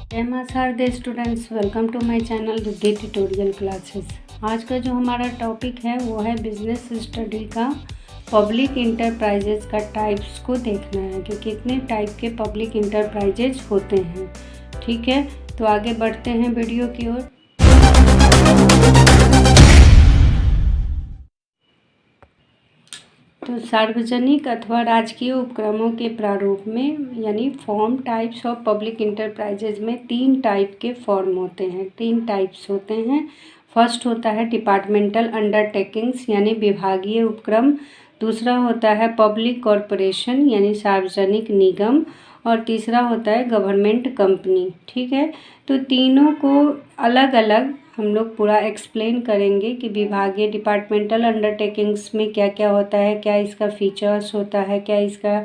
नमस्कार dear students, welcome to my channel Riddhi tutorial classes. आज का जो हमारा टॉपिक है वो है बिजनेस स्टडी का पब्लिक इंटरप्राइजेज का टाइप्स को देखना है कि कितने टाइप के पब्लिक इंटरप्राइजेज होते हैं। ठीक है, तो आगे बढ़ते हैं वीडियो की ओर। तो सार्वजनिक अथवा राजकीय उपक्रमों के प्रारूप में यानी form types of public enterprises में 3 टाइप के फॉर्म होते हैं, 3 टाइप्स होते हैं। फर्स्ट होता है डिपार्टमेंटल अंडरटेकिंग्स यानी विभागीय उपक्रम, दूसरा होता है पब्लिक कॉरपोरेशन यानी सार्वजनिक निगम, और तीसरा होता है गवर्नमेंट कंपनी। ठीक है, तो तीनों को अलग अलग हम लोग पूरा एक्सप्लेन करेंगे कि विभागीय डिपार्टमेंटल अंडरटेकिंग्स में क्या क्या होता है, क्या इसका फीचर्स होता है, क्या इसका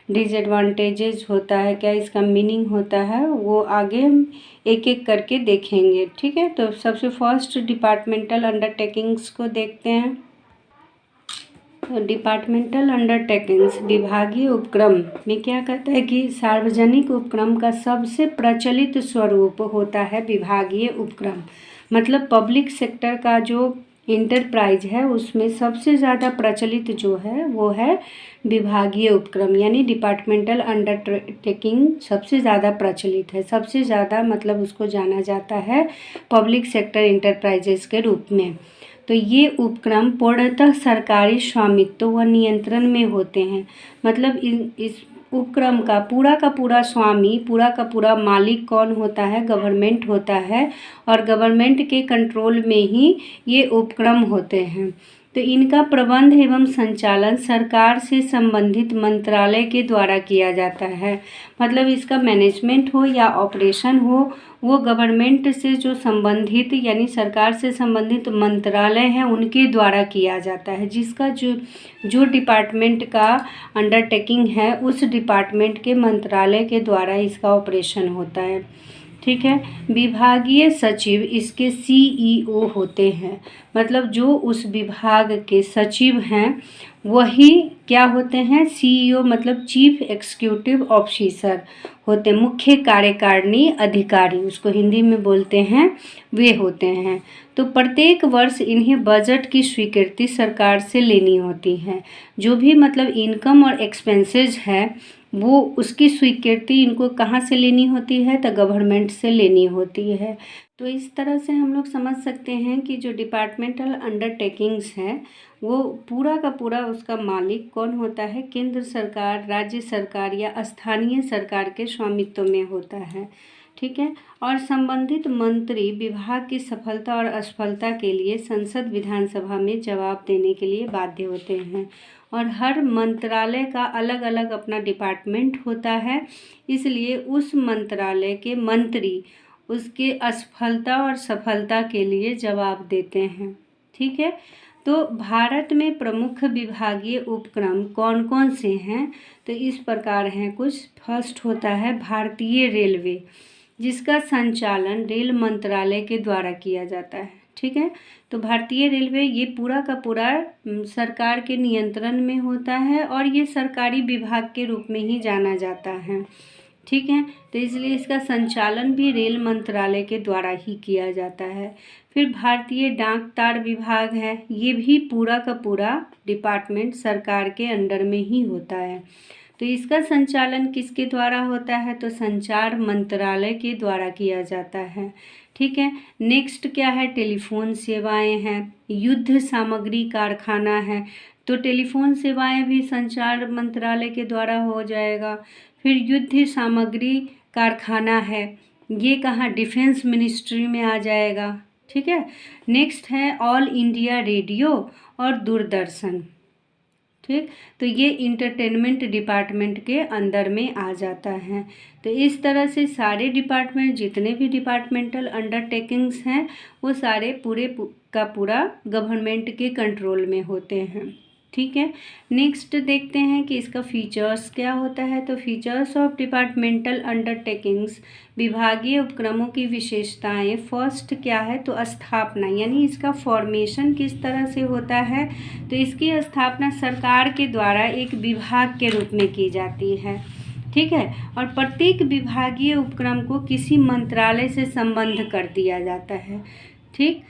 डिसएडवांटेजेस होता है, क्या इसका मीनिंग होता है, वो आगे हम एक एक करके देखेंगे। ठीक है, तो सबसे फर्स्ट डिपार्टमेंटल अंडरटेकिंग्स को देखते हैं। तो डिपार्टमेंटल अंडरटेकिंग्स विभागीय उपक्रम में क्या कहता है कि सार्वजनिक उपक्रम का सबसे प्रचलित स्वरूप होता है विभागीय उपक्रम। मतलब पब्लिक सेक्टर का जो इंटरप्राइज है उसमें सबसे ज़्यादा प्रचलित जो है वो है विभागीय उपक्रम यानी डिपार्टमेंटल अंडरटेकिंग सबसे ज़्यादा प्रचलित है, सबसे ज़्यादा मतलब उसको जाना जाता है पब्लिक सेक्टर इंटरप्राइजेस के रूप में। तो ये उपक्रम पूर्णतः सरकारी स्वामित्व व नियंत्रण में होते हैं। मतलब इस उपक्रम का पूरा स्वामी, पूरा का पूरा मालिक कौन होता है? गवर्नमेंट होता है, और गवर्नमेंट के कंट्रोल में ही ये उपक्रम होते हैं। तो इनका प्रबंध एवं संचालन सरकार से संबंधित मंत्रालय के द्वारा किया जाता है। मतलब इसका मैनेजमेंट हो या ऑपरेशन हो, वो गवर्नमेंट से जो संबंधित यानी सरकार से संबंधित मंत्रालय हैं उनके द्वारा किया जाता है। जिसका जो डिपार्टमेंट का अंडरटेकिंग है उस डिपार्टमेंट के मंत्रालय के द्वारा इसका ऑपरेशन होता है। ठीक है, विभागीय सचिव इसके सीईओ होते हैं। मतलब जो उस विभाग के सचिव हैं वही क्या होते हैं? सीईओ मतलब चीफ एग्जीक्यूटिव ऑफिसर होते, मुख्य कार्यकारिणी अधिकारी उसको हिंदी में बोलते हैं, वे होते हैं। तो प्रत्येक वर्ष इन्हें बजट की स्वीकृति सरकार से लेनी होती है। जो भी मतलब इनकम और एक्सपेंसेस है वो उसकी स्वीकृति इनको कहाँ से लेनी होती है? तो गवर्नमेंट से लेनी होती है। तो इस तरह से हम लोग समझ सकते हैं कि जो डिपार्टमेंटल अंडरटेकिंग्स है वो पूरा का पूरा उसका मालिक कौन होता है? केंद्र सरकार, राज्य सरकार या स्थानीय सरकार के स्वामित्व में होता है। ठीक है, और संबंधित मंत्री विभाग की सफलता और असफलता के लिए संसद विधानसभा में जवाब देने के लिए बाध्य होते हैं। और हर मंत्रालय का अलग अलग अपना डिपार्टमेंट होता है, इसलिए उस मंत्रालय के मंत्री उसके असफलता और सफलता के लिए जवाब देते हैं। ठीक है, तो भारत में प्रमुख विभागीय उपक्रम कौन कौन से हैं? तो इस प्रकार हैं कुछ। फर्स्ट होता है भारतीय रेलवे, जिसका संचालन रेल मंत्रालय के द्वारा किया जाता है। ठीक है, तो भारतीय रेलवे ये पूरा का पूरा सरकार के नियंत्रण में होता है और ये सरकारी विभाग के रूप में ही जाना जाता है। ठीक है, तो इसलिए इसका संचालन भी रेल मंत्रालय के द्वारा ही किया जाता है। फिर भारतीय डाक तार विभाग है, ये भी पूरा का पूरा डिपार्टमेंट सरकार के अंडर में ही होता है। तो इसका संचालन किसके द्वारा होता है? तो संचार मंत्रालय के द्वारा किया जाता है। ठीक है, नेक्स्ट क्या है? टेलीफोन सेवाएं हैं, युद्ध सामग्री कारखाना है, तो टेलीफोन सेवाएं भी संचार मंत्रालय के द्वारा हो जाएगा। फिर युद्ध सामग्री कारखाना है, ये कहाँ? डिफेंस मिनिस्ट्री में आ जाएगा। ठीक है, नेक्स्ट है ऑल इंडिया रेडियो और दूरदर्शन। ठीक, तो ये इंटरटेनमेंट डिपार्टमेंट के अंदर में आ जाता है। तो इस तरह से सारे डिपार्टमेंट, जितने भी डिपार्टमेंटल अंडरटेकिंग्स हैं वो सारे पूरे का पूरा गवर्नमेंट के कंट्रोल में होते हैं। ठीक है, नेक्स्ट देखते हैं कि इसका फीचर्स क्या होता है। तो फीचर्स ऑफ डिपार्टमेंटल अंडरटेकिंग्स, विभागीय उपक्रमों की विशेषताएं। फर्स्ट क्या है? तो स्थापना, यानी इसका फॉर्मेशन किस तरह से होता है? तो इसकी स्थापना सरकार के द्वारा एक विभाग के रूप में की जाती है। ठीक है। और प्रत्येक विभागीय उपक्रम को किसी मंत्रालय से संबद्ध कर दिया जाता है। ठीक।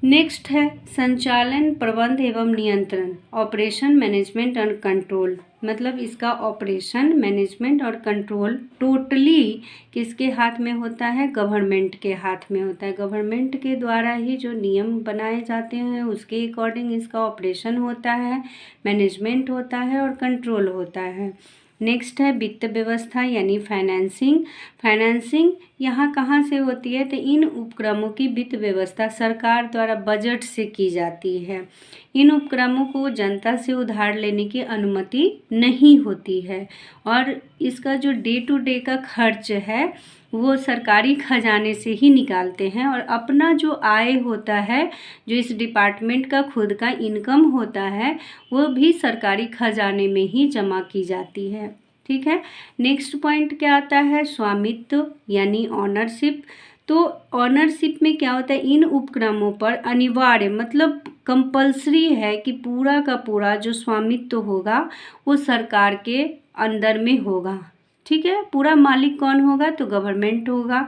नेक्स्ट है संचालन, प्रबंध एवं नियंत्रण, ऑपरेशन, मैनेजमेंट और कंट्रोल। मतलब इसका ऑपरेशन, मैनेजमेंट और कंट्रोल टोटली किसके हाथ में होता है? गवर्नमेंट के हाथ में होता है। गवर्नमेंट के द्वारा ही जो नियम बनाए जाते हैं उसके अकॉर्डिंग इसका ऑपरेशन होता है, मैनेजमेंट होता है और कंट्रोल होता है। नेक्स्ट है वित्त व्यवस्था यानी फाइनेंसिंग। फाइनेंसिंग यहाँ कहाँ से होती है? तो इन उपक्रमों की वित्त व्यवस्था सरकार द्वारा बजट से की जाती है। इन उपक्रमों को जनता से उधार लेने की अनुमति नहीं होती है और इसका जो डे टू डे का खर्च है वो सरकारी खजाने से ही निकालते हैं और अपना जो आय होता है, जो इस डिपार्टमेंट का खुद का इनकम होता है, वो भी सरकारी खजाने में ही जमा की जाती है। ठीक है। नेक्स्ट पॉइंट क्या आता है? स्वामित्व यानी ऑनरशिप। तो ऑनरशिप में क्या होता है? इन उपक्रमों पर अनिवार्य मतलब कंपल्सरी है कि पूरा का पूरा जो स्वामित्व होगा वो सरकार के अंदर में होगा। ठीक है। पूरा मालिक कौन होगा? तो गवर्नमेंट होगा।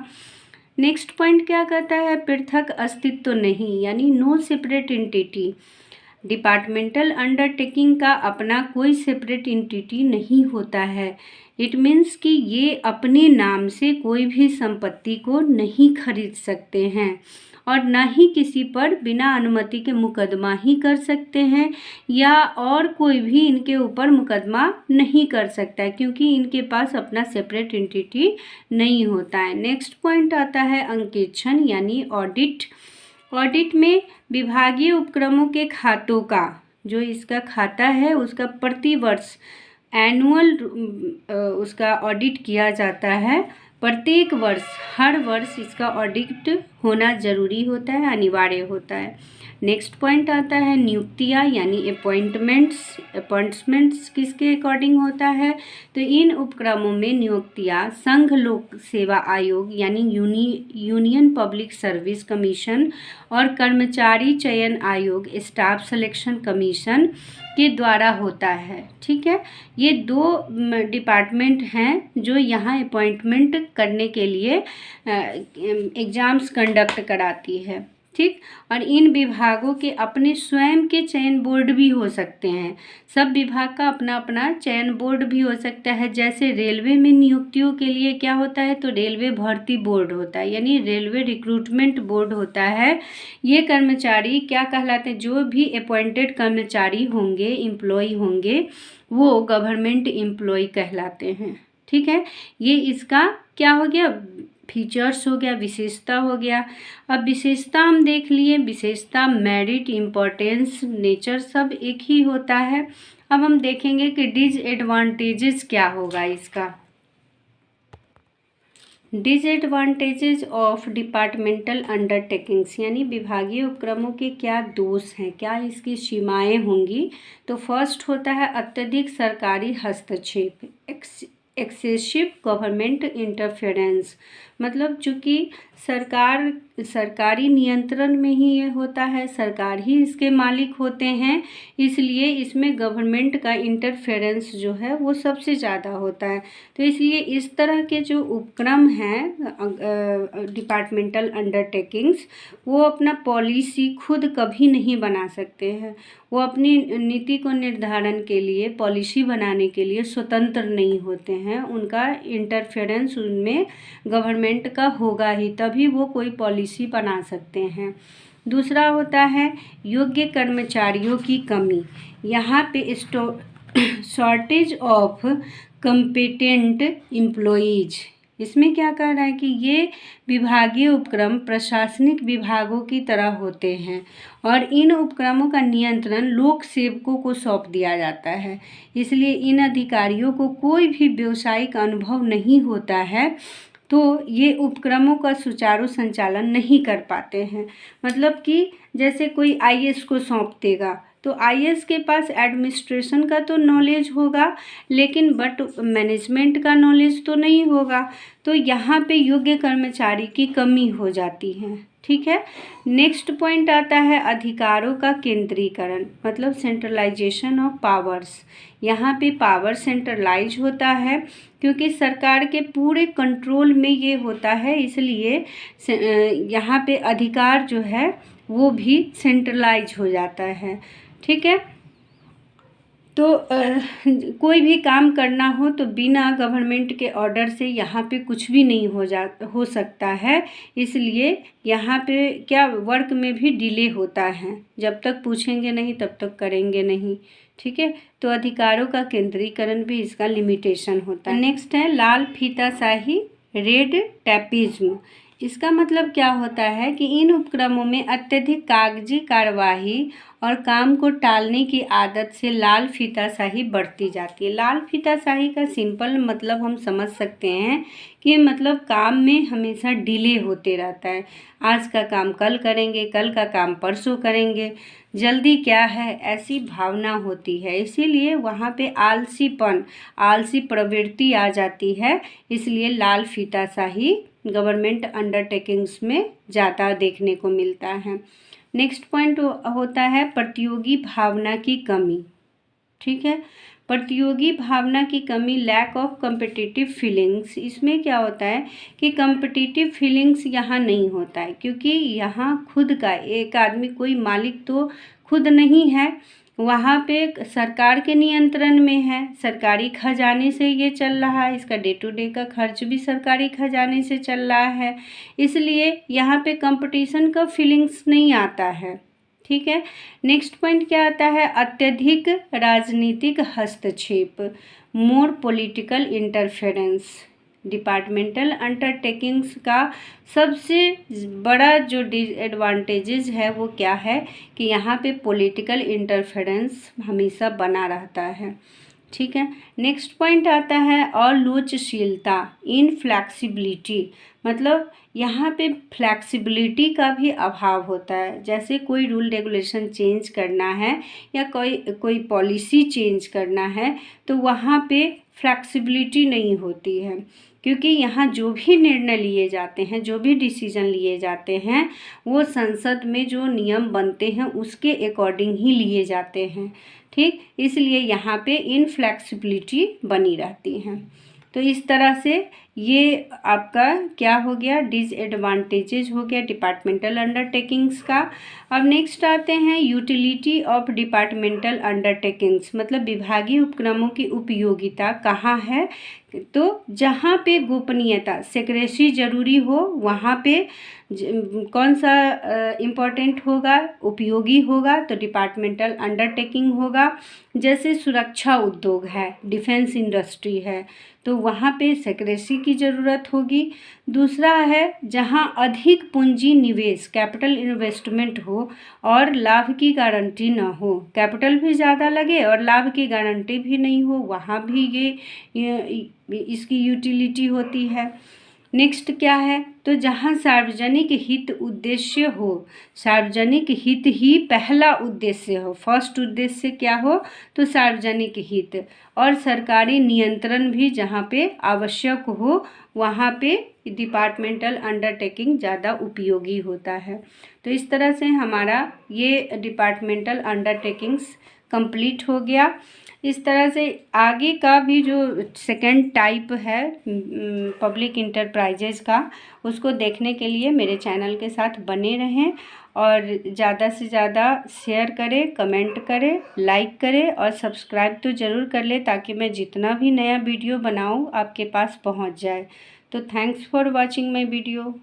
नेक्स्ट पॉइंट क्या कहता है? पृथक अस्तित्व नहीं यानी no separate entity. Departmental undertaking का अपना कोई सेपरेट एंटिटी नहीं होता है। इट मीन्स कि ये अपने नाम से कोई भी संपत्ति को नहीं खरीद सकते हैं और ना ही किसी पर बिना अनुमति के मुकदमा ही कर सकते हैं या और कोई भी इनके ऊपर मुकदमा नहीं कर सकता है क्योंकि इनके पास अपना सेपरेट एंटिटी नहीं होता है। नेक्स्ट पॉइंट आता है अंकेक्षण यानी ऑडिट। ऑडिट में विभागीय उपक्रमों के खातों का, जो इसका खाता है उसका प्रतिवर्ष एनुअल उसका ऑडिट किया जाता है। प्रत्येक वर्ष, हर वर्ष इसका ऑडिट होना ज़रूरी होता है, अनिवार्य होता है। नेक्स्ट पॉइंट आता है नियुक्तियाँ यानी अपॉइंटमेंट्स। अपॉइंटमेंट्स किसके अकॉर्डिंग होता है? तो इन उपक्रमों में नियुक्तियाँ संघ लोक सेवा आयोग यानी यूनियन पब्लिक सर्विस कमीशन और कर्मचारी चयन आयोग स्टाफ सिलेक्शन कमीशन के द्वारा होता है। ठीक है। ये दो डिपार्टमेंट हैं जो यहाँ अपॉइंटमेंट करने के लिए एग्ज़ाम्स कंडक्ट कराती है। ठीक। और इन विभागों के अपने स्वयं के चयन बोर्ड भी हो सकते हैं। सब विभाग का अपना अपना चयन बोर्ड भी हो सकता है। जैसे रेलवे में नियुक्तियों के लिए क्या होता है? तो रेलवे भर्ती बोर्ड होता है यानी रेलवे रिक्रूटमेंट बोर्ड होता है। ये कर्मचारी क्या कहलाते हैं? जो भी अपॉइंटेड कर्मचारी होंगे, एम्प्लॉय होंगे, वो गवर्नमेंट एम्प्लॉय कहलाते हैं। ठीक है। ये इसका क्या हो गया? फीचर्स हो गया, विशेषता हो गया। अब विशेषता हम देख लिए। विशेषता, मेरिट, इम्पोर्टेंस, नेचर सब एक ही होता है। अब हम देखेंगे कि डिसएडवांटेजेस क्या होगा इसका। डिसएडवांटेजेस ऑफ डिपार्टमेंटल अंडरटेकिंग्स यानी विभागीय उपक्रमों के क्या दोष हैं, क्या इसकी सीमाएं होंगी। तो फर्स्ट होता है अत्यधिक सरकारी हस्तक्षेप, एक्सेसिव गवर्नमेंट इंटरफेरेंस। मतलब चूँकि सरकारी नियंत्रण में ही ये होता है, सरकार ही इसके मालिक होते हैं, इसलिए इसमें गवर्नमेंट का इंटरफेरेंस जो है वो सबसे ज़्यादा होता है। तो इसलिए इस तरह के जो उपक्रम हैं डिपार्टमेंटल अंडरटेकिंग्स, वो अपना पॉलिसी खुद कभी नहीं बना सकते हैं। वो अपनी नीति को निर्धारण के लिए, पॉलिसी बनाने के लिए स्वतंत्र नहीं होते हैं। उनका इंटरफेरेंस उनमें गवर्नमेंट का होगा ही, तभी वो कोई पॉलिसी बना सकते हैं। दूसरा होता है योग्य कर्मचारियों की कमी। यहाँ पे शॉर्टेज ऑफ कम्पिटेंट एम्प्लॉयज़। इसमें क्या कह रहा है कि ये विभागीय उपक्रम प्रशासनिक विभागों की तरह होते हैं और इन उपक्रमों का नियंत्रण लोक सेवकों को सौंप दिया जाता है। इसलिए इन अधिकारियों को कोई भी व्यावसायिक अनुभव नहीं होता है, तो ये उपक्रमों का सुचारू संचालन नहीं कर पाते हैं। मतलब कि जैसे कोई आईएएस को सौंप देगा तो आईएएस के पास एडमिनिस्ट्रेशन का तो नॉलेज होगा, लेकिन बट मैनेजमेंट का नॉलेज तो नहीं होगा। तो यहाँ पे योग्य कर्मचारी की कमी हो जाती है। ठीक है। नेक्स्ट पॉइंट आता है अधिकारों का केंद्रीकरण, मतलब सेंट्रलाइजेशन ऑफ पावर्स। यहाँ पे पावर सेंट्रलाइज होता है क्योंकि सरकार के पूरे कंट्रोल में ये होता है, इसलिए यहाँ पे अधिकार जो है वो भी सेंट्रलाइज हो जाता है। ठीक है। तो कोई भी काम करना हो तो बिना गवर्नमेंट के ऑर्डर से यहाँ पे कुछ भी नहीं हो सकता है, इसलिए यहाँ पे क्या वर्क में भी डिले होता है, जब तक पूछेंगे नहीं तब तक करेंगे नहीं। ठीक है। तो अधिकारों का केंद्रीकरण भी इसका लिमिटेशन होता है। नेक्स्ट है लाल फीताशाही, रेड टैपिज्म। इसका मतलब क्या होता है कि इन उपक्रमों में अत्यधिक कागजी कार्यवाही और काम को टालने की आदत से लाल फीताशाही बढ़ती जाती है। लाल फीताशाही का सिंपल मतलब हम समझ सकते हैं कि मतलब काम में हमेशा डिले होते रहता है। आज का काम कल करेंगे, कल का काम परसों करेंगे, जल्दी क्या है, ऐसी भावना होती है। इसीलिए वहाँ पे आलसी प्रवृत्ति आ जाती है, इसलिए लाल फीताशाही गवर्नमेंट अंडरटेकिंग्स में ज़्यादा देखने को मिलता है। नेक्स्ट पॉइंट होता है प्रतियोगी भावना की कमी। ठीक है। प्रतियोगी भावना की कमी, लैक ऑफ कम्पिटिटिव फीलिंग्स। इसमें क्या होता है कि कम्पिटिटिव फीलिंग्स यहाँ नहीं होता है, क्योंकि यहाँ खुद का एक आदमी, कोई मालिक तो खुद नहीं है, वहाँ पे सरकार के नियंत्रण में है, सरकारी खजाने से ये चल रहा है, इसका डे टू डे का खर्च भी सरकारी खजाने से चल रहा है, इसलिए यहाँ पे कंपटीशन का फीलिंग्स नहीं आता है। ठीक है। नेक्स्ट पॉइंट क्या आता है, अत्यधिक राजनीतिक हस्तक्षेप, मोर पॉलिटिकल इंटरफेरेंस। डिपार्टमेंटल अंडरटेकिंग्स का सबसे बड़ा जो डिसएडवांटेजेस है वो क्या है कि यहाँ पे पॉलिटिकल इंटरफेरेंस हमेशा बना रहता है। ठीक है। नेक्स्ट पॉइंट आता है अलोचशीलता, इनफ्लेक्सिबिलिटी, मतलब यहाँ पे फ्लेक्सिबिलिटी का भी अभाव होता है। जैसे कोई रूल रेगुलेशन चेंज करना है या कोई पॉलिसी चेंज करना है तो वहाँ पे फ्लेक्सिबिलिटी नहीं होती है, क्योंकि यहाँ जो भी निर्णय लिए जाते हैं, जो भी डिसीजन लिए जाते हैं, वो संसद में जो नियम बनते हैं उसके अकॉर्डिंग ही लिए जाते हैं। ठीक। इसलिए यहाँ पे इनफ्लेक्सिबिलिटी बनी रहती है। तो इस तरह से ये आपका क्या हो गया, डिसएडवांटेजेस हो गया डिपार्टमेंटल अंडरटेकिंग्स का। अब नेक्स्ट आते हैं यूटिलिटी ऑफ डिपार्टमेंटल अंडरटेकिंग्स, मतलब विभागीय उपक्रमों की उपयोगिता कहाँ है। तो जहाँ पे गोपनीयता, सेक्रेसी जरूरी हो, वहाँ पे कौन सा इम्पोर्टेंट होगा, उपयोगी होगा, तो डिपार्टमेंटल अंडरटेकिंग होगा। जैसे सुरक्षा उद्योग है, डिफेंस इंडस्ट्री है, तो वहाँ पे सेक्रेसी की ज़रूरत होगी। दूसरा है जहाँ अधिक पूंजी निवेश, कैपिटल इन्वेस्टमेंट हो और लाभ की गारंटी ना हो, कैपिटल भी ज़्यादा लगे और लाभ की गारंटी भी नहीं हो, वहाँ भी ये इसकी यूटिलिटी होती है। नेक्स्ट क्या है, तो जहाँ सार्वजनिक हित उद्देश्य हो, सार्वजनिक हित ही पहला उद्देश्य हो, फर्स्ट उद्देश्य क्या हो, तो सार्वजनिक हित, और सरकारी नियंत्रण भी जहाँ पे आवश्यक हो, वहाँ पे डिपार्टमेंटल अंडरटेकिंग ज़्यादा उपयोगी होता है। तो इस तरह से हमारा ये डिपार्टमेंटल अंडरटेकिंग्स कंप्लीट हो गया। इस तरह से आगे का भी जो सेकंड टाइप है पब्लिक इंटरप्राइजेज का, उसको देखने के लिए मेरे चैनल के साथ बने रहें और ज़्यादा से ज़्यादा शेयर करें, कमेंट करें, लाइक करें और सब्सक्राइब तो ज़रूर कर लें, ताकि मैं जितना भी नया वीडियो बनाऊं आपके पास पहुंच जाए। तो thanks for watching my video.